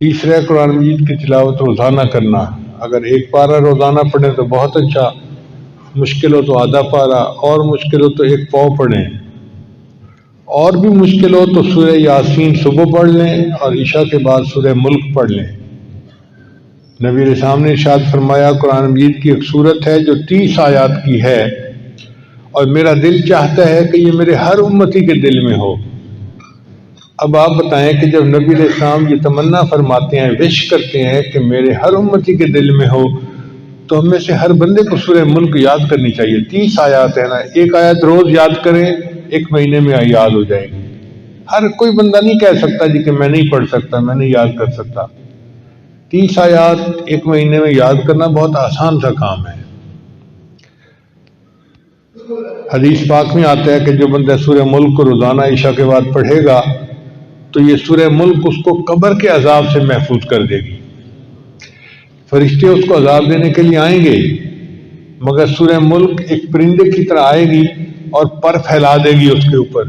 تیسرا قرآن مجید کی تلاوت روزانہ کرنا، اگر ایک پارہ روزانہ پڑھیں تو بہت اچھا، مشکل ہو تو آدھا پارہ، اور مشکل ہو تو ایک پاؤ پڑھیں، اور بھی مشکل ہو تو سورہ یاسین صبح پڑھ لیں اور عشاء کے بعد سورہ ملک پڑھ لیں۔ نبی علیہ السلام نے ارشاد فرمایا قرآن مجید کی ایک سورت ہے جو 30 آیات کی ہے، اور میرا دل چاہتا ہے کہ یہ میرے ہر امتی کے دل میں ہو۔ اب آپ بتائیں کہ جب نبی علیہ السلام یہ تمنا فرماتے ہیں، وش کرتے ہیں کہ میرے ہر امتی کے دل میں ہو، تو ہم میں سے ہر بندے کو سورہ ملک یاد کرنی چاہیے۔ 30 آیات ہے نا، ایک آیت روز یاد کریں، ایک مہینے میں یاد ہو جائے گی۔ ہر کوئی بندہ نہیں کہہ سکتا جی کہ میں نہیں پڑھ سکتا، میں نہیں یاد کر سکتا۔ 30 آیات ایک مہینے میں یاد کرنا بہت آسان سا کام ہے۔ حدیث پاک میں آتا ہے کہ جو بندہ سورہ ملک کو روزانہ عشاء کے بعد پڑھے گا تو یہ سورہ ملک اس کو قبر کے عذاب سے محفوظ کر دے گی۔ فرشتے اس کو عذاب دینے کے لیے آئیں گے، مگر سورہ ملک ایک پرندے کی طرح آئے گی اور پر پھیلا دے گی اس کے اوپر۔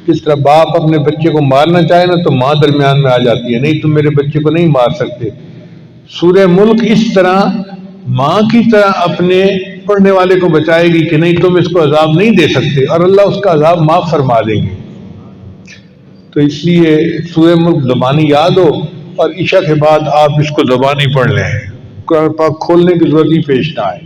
جس طرح باپ اپنے بچے کو مارنا چاہے نا تو ماں درمیان میں آ جاتی ہے، نہیں تم میرے بچے کو نہیں مار سکتے۔ سورہ ملک اس طرح ماں کی طرح اپنے پڑھنے والے کو بچائے گی کہ نہیں تم اس کو عذاب نہیں دے سکتے، اور اللہ اس کا عذاب معاف فرما دیں گے۔ تو اس لیے سورہ ملک زبانی یاد ہو، اور عشاء کے بعد آپ اس کو زبانی پڑھ لیں، قرآن پاک کھولنے کی ضرورت ہی پیش نہ آئے۔